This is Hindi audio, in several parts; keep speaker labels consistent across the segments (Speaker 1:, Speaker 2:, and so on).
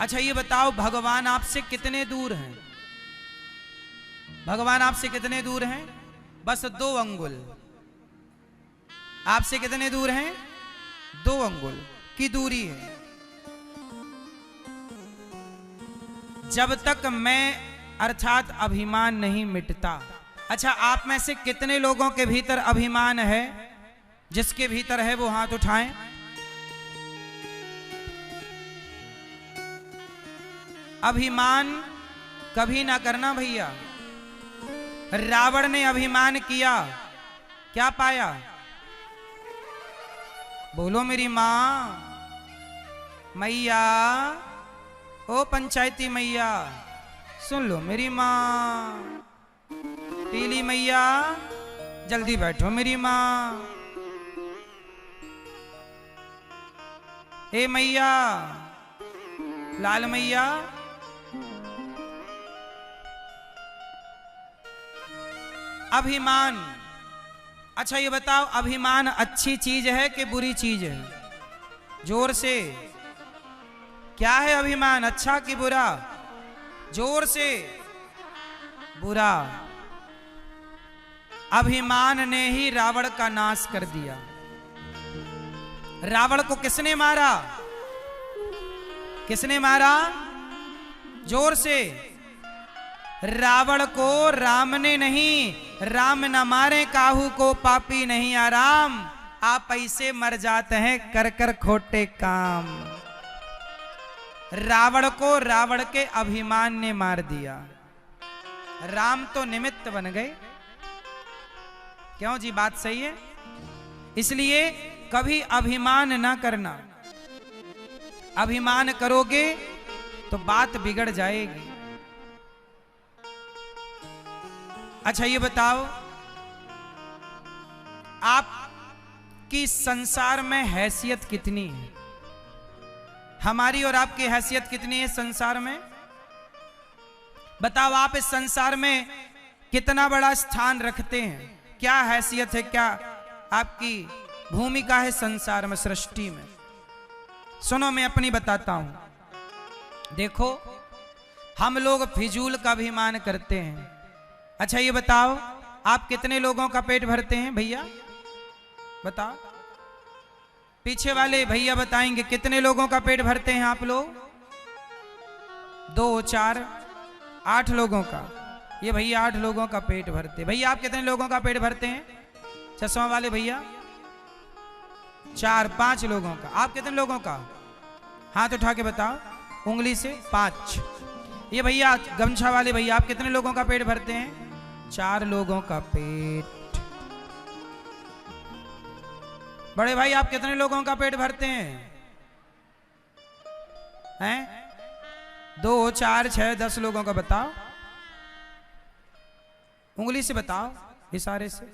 Speaker 1: अच्छा ये बताओ, भगवान आपसे कितने दूर हैं? भगवान आपसे कितने दूर हैं? बस 2 अंगुल। आपसे कितने दूर हैं? 2 अंगुल की दूरी है। जब तक मैं अर्थात अभिमान नहीं मिटता। अच्छा, आप में से कितने लोगों के भीतर अभिमान है? जिसके भीतर है वो हाथ उठाएं। अभिमान कभी ना करना भैया। रावण ने अभिमान किया, क्या पाया? बोलो मेरी मां, मैया, ओ पंचायती मैया, सुन लो मेरी मां। पीली मैया, जल्दी बैठो मेरी मां। ए मैया, लाल मैया, अभिमान। अच्छा ये बताओ, अभिमान अच्छी चीज है कि बुरी चीज है? जोर से, क्या है अभिमान, अच्छा कि बुरा? जोर से, बुरा। अभिमान ने ही रावण का नाश कर दिया। रावण को किसने मारा? किसने मारा? जोर से। रावण को राम ने नहीं, राम न मारे काहू को पापी नहीं आराम। आप ऐसे मर जाते हैं कर कर खोटे काम। रावण को रावण के अभिमान ने मार दिया। राम तो निमित्त बन गए। क्यों जी, बात सही है? इसलिए कभी अभिमान ना करना। अभिमान करोगे तो बात बिगड़ जाएगी। अच्छा ये बताओ, आपकी संसार में हैसियत कितनी है? हमारी और आपकी हैसियत कितनी है संसार में? बताओ, आप इस संसार में कितना बड़ा स्थान रखते हैं? क्या हैसियत है, क्या आपकी भूमिका है संसार में, सृष्टि में? सुनो, मैं अपनी बताता हूं। देखो, हम लोग फिजूल का अभिमान करते हैं। अच्छा ये बताओ, आप कितने लोगों का पेट भरते हैं भैया? बताओ, पीछे वाले भैया बताएंगे कितने लोगों का पेट भरते हैं आप लोग? 2, 4, 8 लोगों का। ये भैया 8 लोगों का पेट भरते। भैया आप कितने लोगों का पेट भरते हैं? चश्मा वाले भैया 4, 5 लोगों का। आप कितने लोगों का? हाथ उठा के बताओ उंगली से। 5। ये भैया गमछा वाले भैया, आप कितने लोगों का पेट भरते हैं? 4 लोगों का पेट। बड़े भाई आप कितने लोगों का पेट भरते हैं? हैं? 2, 4, 6, 10 लोगों का। बताओ उंगली से, बताओ इशारे से।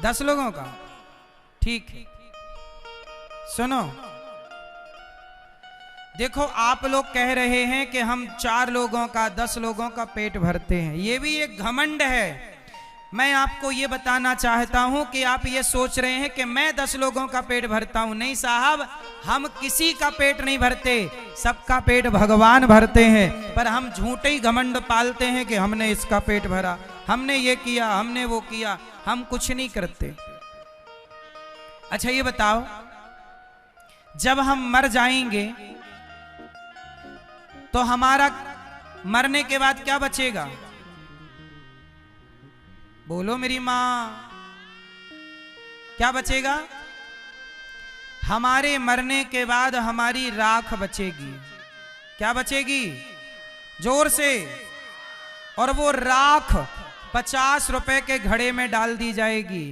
Speaker 1: 10 लोगों का, ठीक है। सुनो, देखो आप लोग कह रहे हैं कि हम 4 लोगों का, 10 लोगों का पेट भरते हैं। ये भी एक घमंड है। मैं आपको ये बताना चाहता हूं कि आप ये सोच रहे हैं कि मैं 10 लोगों का पेट भरता हूं। नहीं साहब, हम किसी का पेट नहीं भरते, सबका पेट भगवान भरते हैं। पर हम झूठे ही घमंड पालते हैं कि हमने इसका पेट भरा, हमने ये किया, हमने वो किया। हम कुछ नहीं करते। अच्छा ये बताओ, जब हम मर जाएंगे तो हमारा मरने के बाद क्या बचेगा? बोलो मेरी मां, क्या बचेगा? हमारे मरने के बाद हमारी राख बचेगी। क्या बचेगी? जोर से। और वो राख 50 रुपए के घड़े में डाल दी जाएगी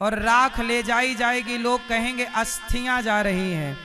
Speaker 1: और राख ले जाई जाएगी। लोग कहेंगे अस्थियां जा रही हैं।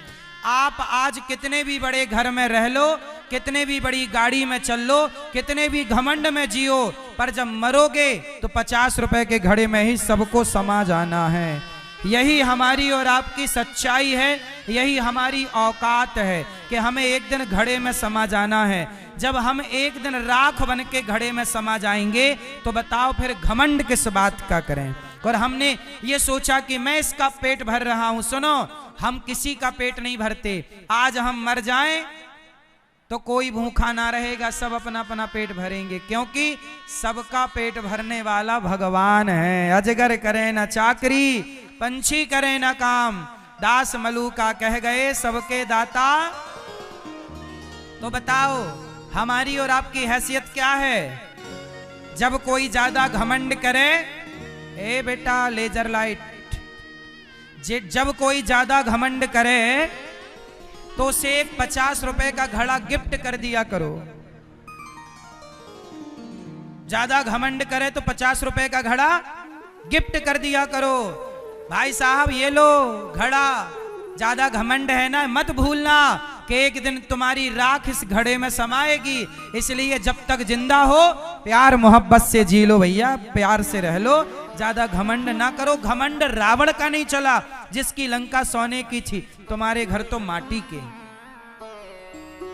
Speaker 1: आप आज कितने भी बड़े घर में रह लो, कितने भी बड़ी गाड़ी में चल लो, कितने भी घमंड में जियो, पर जब मरोगे तो 50 रुपए के घड़े में ही सबको समा जाना है। यही हमारी और आपकी सच्चाई है, यही हमारी औकात है कि हमें एक दिन घड़े में समा जाना है। जब हम एक दिन राख बन के घड़े में समा जाएंगे तो बताओ फिर घमंड किस बात का करें। और हमने ये सोचा कि मैं इसका पेट भर रहा हूं। सुनो, हम किसी का पेट नहीं भरते। आज हम मर जाएं तो कोई भूखा ना रहेगा, सब अपना अपना पेट भरेंगे, क्योंकि सबका पेट भरने वाला भगवान है। अजगर करे न चाकरी, पंछी करे न काम, दास मलूका कह गए सबके दाता। तो बताओ हमारी और आपकी हैसियत क्या है? जब कोई ज्यादा घमंड करे, ए बेटा लेजर लाइट, जब कोई ज्यादा घमंड करे तो उसे एक 50 रुपए का घड़ा गिफ्ट कर दिया करो। ज्यादा घमंड करे तो 50 रुपए का घड़ा गिफ्ट कर दिया करो। भाई साहब ये लो घड़ा, ज्यादा घमंड है ना, मत भूलना कि एक दिन तुम्हारी राख इस घड़े में समाएगी। इसलिए जब तक जिंदा हो प्यार मोहब्बत से जी लो भैया, प्यार से रह लो, ज्यादा घमंड ना करो। घमंड रावण का नहीं चला जिसकी लंका सोने की थी, तुम्हारे घर तो माटी के।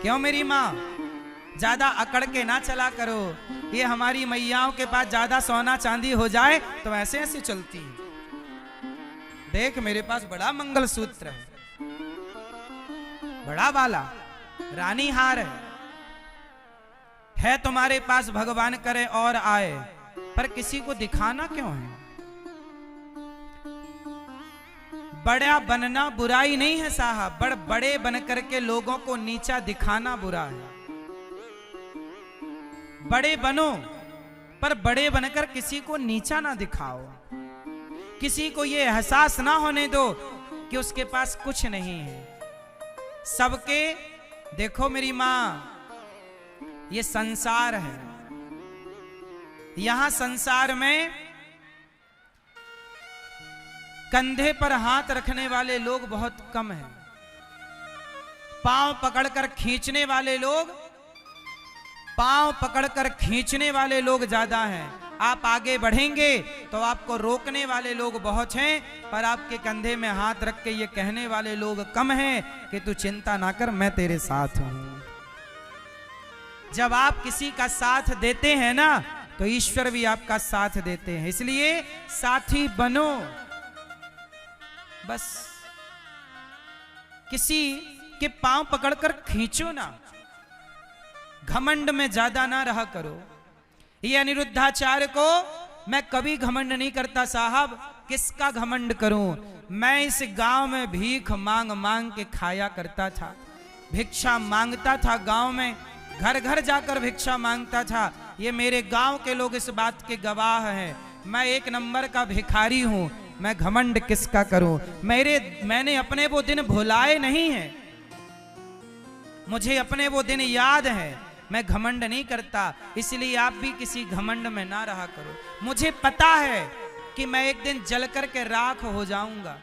Speaker 1: क्यों मेरी माँ? ज्यादा अकड़ के ना चला करो। ये हमारी मैयाओं के पास ज्यादा सोना चांदी हो जाए तो ऐसे ऐसे चलती है। देख मेरे पास बड़ा मंगलसूत्र है, बड़ा वाला रानी हार है तुम्हारे पास, भगवान करे और आए, पर किसी को दिखाना क्यों है? बड़ा बनना बुराई नहीं है साहब, बड़े बन करके लोगों को नीचा दिखाना बुरा है। बड़े बनो पर बड़े बनकर किसी को नीचा ना दिखाओ। किसी को ये एहसास ना होने दो कि उसके पास कुछ नहीं है। सबके देखो मेरी मां, ये संसार है, यहां संसार में कंधे पर हाथ रखने वाले लोग बहुत कम हैं। पांव पकड़कर खींचने वाले लोग, पांव पकड़कर खींचने वाले लोग ज्यादा हैं। आप आगे बढ़ेंगे तो आपको रोकने वाले लोग बहुत हैं, पर आपके कंधे में हाथ रख के ये कहने वाले लोग कम हैं कि तू चिंता ना कर, मैं तेरे साथ हूं। जब आप किसी का साथ देते हैं ना तो ईश्वर भी आपका साथ देते हैं। इसलिए साथी बनो, बस किसी के पांव पकड़कर खींचो ना, घमंड में ज्यादा ना रहा करो। ये अनिरुद्धाचार्य को मैं कभी घमंड नहीं करता साहब, किसका घमंड करूं? मैं इस गांव में भीख मांग मांग के खाया करता था, भिक्षा मांगता था गांव में, घर घर जाकर भिक्षा मांगता था। ये मेरे गांव के लोग इस बात के गवाह हैं। मैं एक नंबर का भिखारी हूं, मैं घमंड किसका करूं? मैंने अपने वो दिन भुलाए नहीं हैं, मुझे अपने वो दिन याद है। मैं घमंड नहीं करता, इसलिए आप भी किसी घमंड में ना रहा करो। मुझे पता है कि मैं एक दिन जल कर के राख हो जाऊंगा।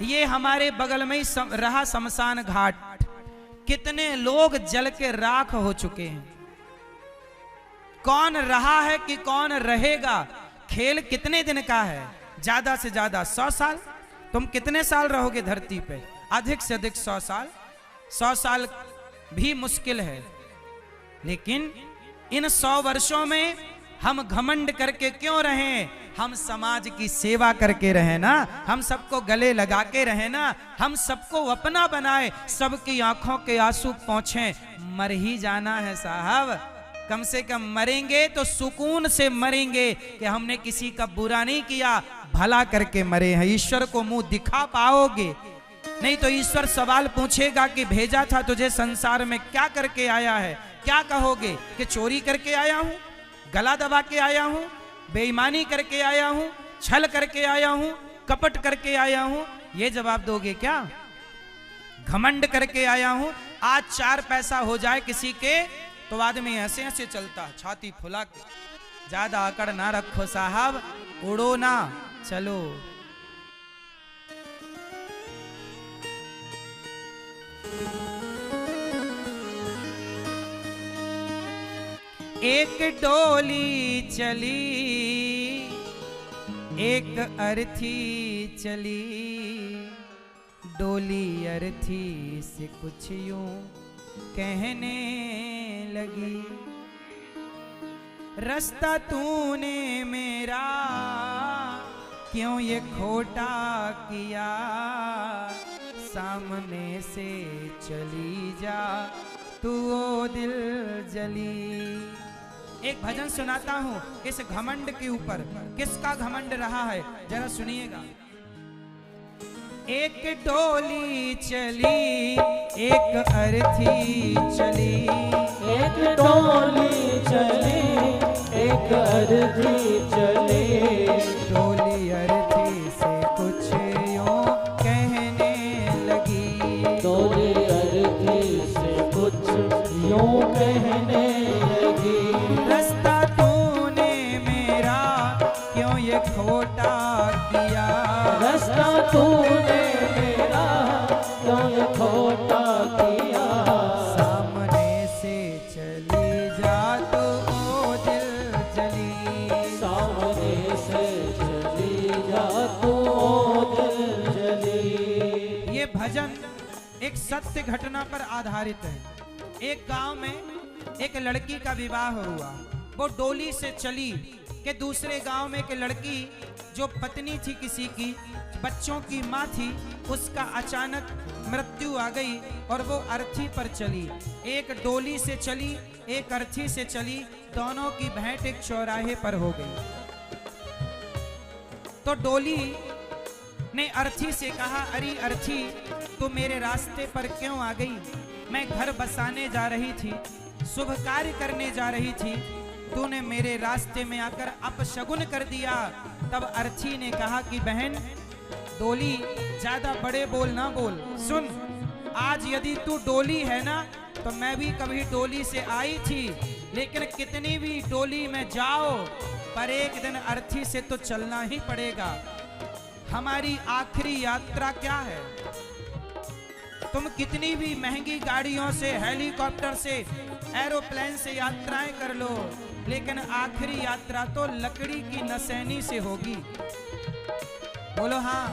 Speaker 1: ये हमारे बगल में ही रहा शमशान घाट, कितने लोग जल के राख हो चुके हैं। कौन रहा है कि कौन रहेगा? खेल कितने दिन का है? ज्यादा से ज्यादा 100 साल। तुम कितने साल रहोगे धरती पे? अधिक से अधिक 100 साल। 100 साल भी मुश्किल है, लेकिन इन 100 वर्षों में हम घमंड करके क्यों रहें? हम समाज की सेवा करके रहें ना, हम सबको गले लगा के रहें ना, हम सबको अपना बनाए, सबकी आंखों के आंसू पहुंचे। मर ही जाना है साहब, कम से कम मरेंगे तो सुकून से मरेंगे कि हमने किसी का बुरा नहीं किया, भला करके मरे हैं। ईश्वर को मुंह दिखा पाओगे? नहीं तो ईश्वर सवाल पूछेगा कि भेजा था तुझे संसार में, क्या करके आया है? क्या कहोगे कि चोरी करके आया हूं, गला दबा के आया हूं, बेईमानी करके आया हूं, छल करके आया हूं, कपट करके आया हूं? ये जवाब दोगे क्या? घमंड करके आया हूं। आज 4 पैसा हो जाए किसी के तो आदमी ऐसे ऐसे चलता, छाती फुला के। ज्यादा अकड़ ना रखो साहब, उड़ो ना, चलो। एक डोली चली, एक अर्थी चली, डोली अर्थी से कुछ यूं कहने लगी, रास्ता तूने मेरा क्यों ये खोटा किया, सामने से चली जा तू ओ दिल जली। एक भजन सुनाता हूं इस घमंड के ऊपर, किसका घमंड रहा है जरा सुनिएगा। एक डोली चली एक अर्थी चली,
Speaker 2: एक डोली चली एक अर्थी चली,
Speaker 1: डोली अर्थी से कुछ यूं कहने लगी,
Speaker 2: डोली अर्थी से कुछ यूं कहने लगी,
Speaker 1: रास्ता तूने मेरा क्यों ये खोटा किया,
Speaker 2: रास्ता तूने मेरा क्यों ये खोटा किया,
Speaker 1: सामने से चली जा तू ओ दिल जली,
Speaker 2: सामने से चली जा तू ओ दिल जली।
Speaker 1: ये भजन एक सत्य घटना पर आधारित है। एक गांव में एक लड़की का विवाह हुआ, वो डोली से चली कि दूसरे गांव में एक लड़की जो पत्नी थी किसी की, बच्चों की माँ थी, उसका अचानक मृत्यु आ गई और वो अर्थी पर चली। एक डोली से चली एक अर्थी से चली, दोनों की भेंट एक चौराहे पर हो गई। तो डोली ने अर्थी से कहा, अरे अर्थी तू मेरे रास्ते पर क्यों आ गई, मैं घर बसाने जा रही थी, शुभ कार्य करने जा रही थी, तूने मेरे रास्ते में आकर अपशगुन कर दिया। तब अर्थी ने कहा कि बहन डोली ज्यादा बड़े बोल ना बोल, सुन आज यदि तू डोली है ना तो मैं भी कभी डोली से आई थी, लेकिन कितनी भी डोली में जाओ पर एक दिन अर्थी से तो चलना ही पड़ेगा। हमारी आखिरी यात्रा क्या है, तुम कितनी भी महंगी गाड़ियों से, हेलीकॉप्टर से, एरोप्लेन से यात्राएं कर लो, लेकिन आखिरी यात्रा तो लकड़ी की नसैनी से होगी। बोलो हाँ।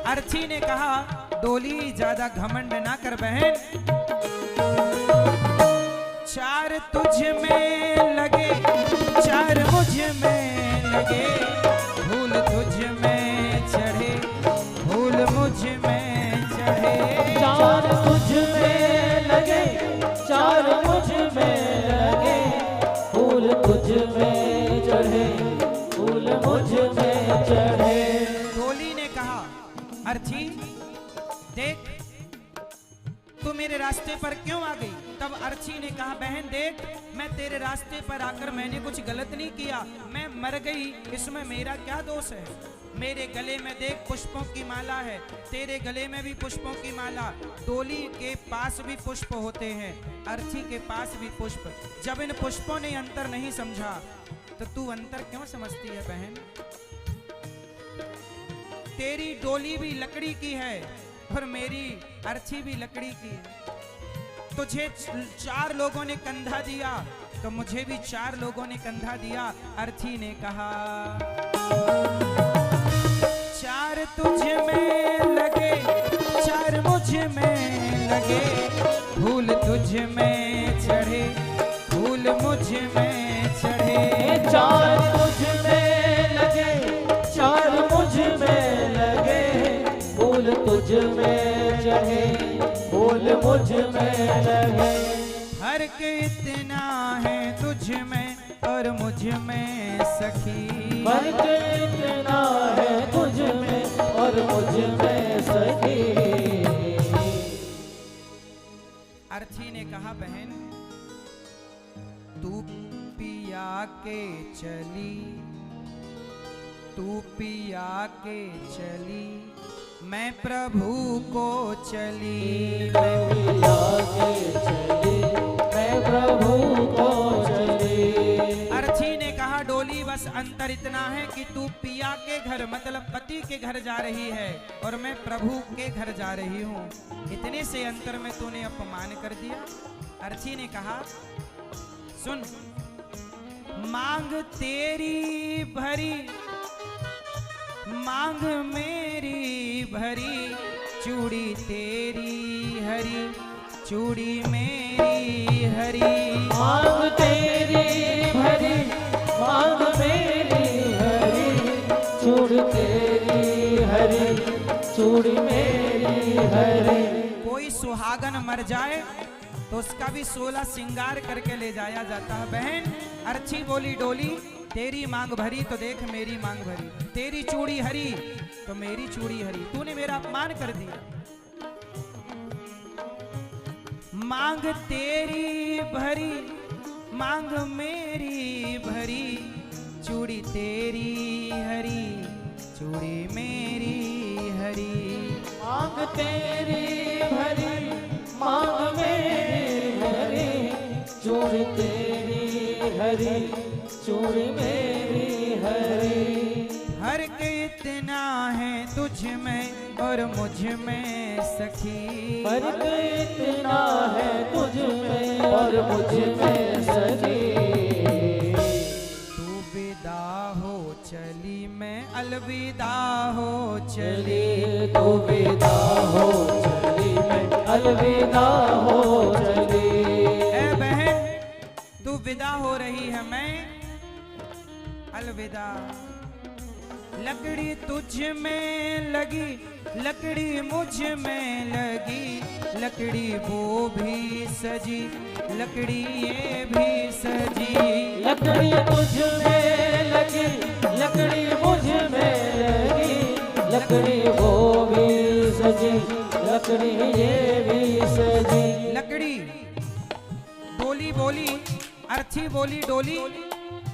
Speaker 1: अर्थी ने कहा डोली ज्यादा घमंड ना कर बहन, चार तुझ में लगे चार मुझ में लगे, फूल तुझ में चढ़े फूल मुझ में चढ़े,
Speaker 2: चार तुझ में लगे चार मुझ में लगे, फूल तुझ में चढ़े फूल मुझ में चढ़े।
Speaker 1: डोली ने कहा अर्थी देख तू मेरे रास्ते पर क्यों आ गई। तब अर्थी ने कहा बहन देख मैं तेरे रास्ते पर आकर मैंने कुछ गलत नहीं किया, मैं मर गई, इसमें मेरा क्या दोष है। मेरे गले में देख पुष्पों की माला है, तेरे गले में भी पुष्पों की माला, डोली के पास भी पुष्प होते हैं, अर्थी के पास भी पुष्प। जब इन पुष्पों ने अंतर नहीं समझा तो तू अंतर क्यों समझती है बहन। तेरी डोली भी लकड़ी की है और मेरी अर्थी भी लकड़ी की है। तुझे चार लोगों ने कंधा दिया तो मुझे भी चार लोगों ने कंधा दिया। अर्थी ने कहा चार तुझ में लगे चार मुझ में लगे, फूल तुझ में चढ़े फूल मुझ में चढ़े,
Speaker 2: चार तुझ में लगे चार मुझ में लगे, फूल तुझ में चढ़े फूल मुझ में लगे।
Speaker 1: फर्क इतना है तुझ में और मुझ में सखी,
Speaker 2: फर्क इतना है तुझ में और मुझ में सखी।
Speaker 1: अर्थी ने कहा बहन तू पिया के चली, तू पिया के चली, मैं प्रभु को चली,
Speaker 2: मैं पिया के चली मैं प्रभु को चली।
Speaker 1: अर्थी ने कहा डोली बस अंतर इतना है कि तू पिया के घर मतलब पति के घर जा रही है और मैं प्रभु के घर जा रही हूँ, इतने से अंतर में तूने अपमान कर दिया। अर्थी ने कहा सुन मांग तेरी भरी मांग मेरी भरी, चूड़ी तेरी हरी चूड़ी मेरी हरी,
Speaker 2: मांग तेरी भरी मांग मेरी हरी, चूड़ी मेरी हरी।
Speaker 1: कोई सुहागन मर जाए तो उसका भी 16 श्रृंगार करके ले जाया जाता है। बहन अर्थी बोली डोली, तेरी मांग भरी तो देख मेरी मांग भरी, तेरी चूड़ी हरी तो मेरी चूड़ी हरी, तूने मेरा अपमान कर दिया। मांग तेरी भरी मांग मेरी भरी, चूड़ी तेरी हरी चूड़ी मेरी हरी।
Speaker 2: मांग तेरी भरी मांग मेरी हरी, चूड़ी तेरी हरी चूड़ी मेरी हरी।
Speaker 1: हर के इतना है तुझ में और मुझ में सखी,
Speaker 2: फर्क इतना है तुझ में और मुझ में सखी।
Speaker 1: तू विदा हो चली मैं अलविदा हो चली,
Speaker 2: तू विदा हो चली मैं अलविदा हो चली।
Speaker 1: ए बहन तू विदा हो रही है मैं अलविदा। लकड़ी तुझ में लगी लकड़ी मुझ में लगी, लकड़ी वो भी सजी लकड़ी ये भी सजी।
Speaker 2: लकड़ी तुझ में लगी लकड़ी मुझ में लगी, लकड़ी वो भी सजी लकड़ी ये भी सजी।
Speaker 1: लकड़ी डोली बोली अर्थी बोली डोली,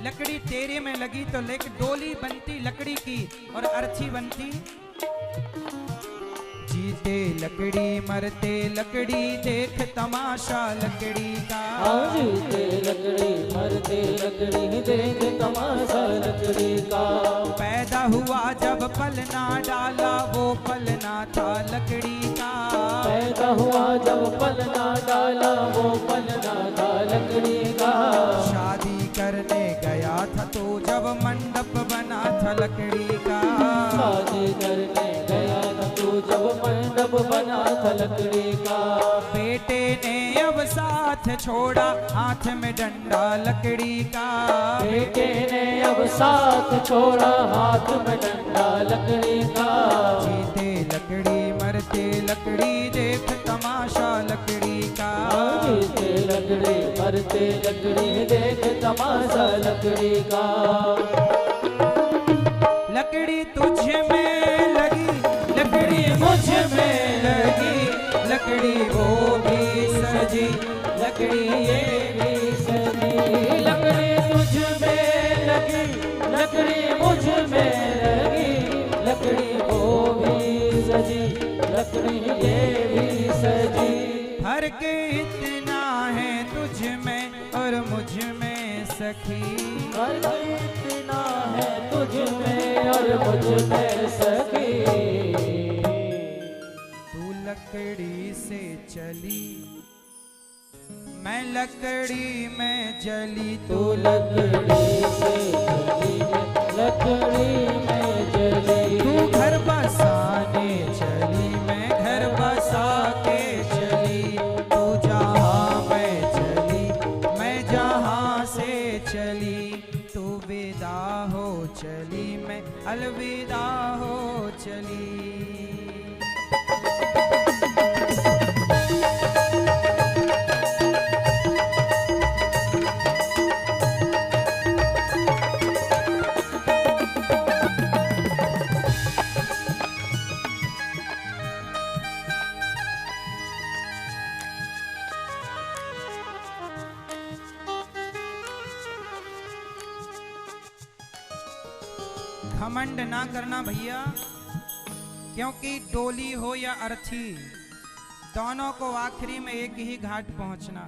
Speaker 1: लकड़ी तेरे में लगी तो डोली बनती लकड़ी की और अर्थी बनती। जीते लकड़ी मरते लकड़ी देख तमाशा लकड़ी का,
Speaker 2: जीते लकड़ी मरते लकड़ी देख तमाशा लकड़ी का।
Speaker 1: पैदा हुआ जब पलना डाला वो पलना था लकड़ी का,
Speaker 2: पैदा हुआ जब पलना डाला वो पलना था लकड़ी का।
Speaker 1: शादी करने गया था तो जब मंडप बना था लकड़ी का,
Speaker 2: शादी करने गया था तो जब मंडप बना था लकड़ी का।
Speaker 1: बेटे ने अब साथ छोड़ा हाथ में डंडा लकड़ी का,
Speaker 2: बेटे ने अब साथ छोड़ा हाथ में डंडा लकड़ी का।
Speaker 1: जीते लकड़ी मरते लकड़ी देख तमाशा लकड़ी का,
Speaker 2: जीते लकड़ी मरते लकड़ी देख तमाशा लकड़ी का।
Speaker 1: लकड़ी तुझ में लगी लकड़ी मुझ में लगी, लकड़ी वो भी सजी लकड़ी ये भी सजी।
Speaker 2: लकड़ी तुझ में लगी लकड़ी मुझ में लगी, लकड़ी वो भी सजी लकड़ी ये भी सजी।
Speaker 1: फर्क इतना है तुझ में और मुझ में सखी,
Speaker 2: फर्क इतना है तुझ में और मुझ में सखी।
Speaker 1: तू लकड़ी से चली मैं लकड़ी में जली,
Speaker 2: तू लकड़ी से चली लकड़ी में जली।
Speaker 1: तू घर बसाने चली मैं घर बसा के चली, तू जहाँ मैं चली मैं जहाँ से चली। तू विदा हो चली मैं अलविदा हो चली। घमंड ना करना भैया, क्योंकि डोली हो या अर्थी दोनों को आखिरी में एक ही घाट पहुंचना।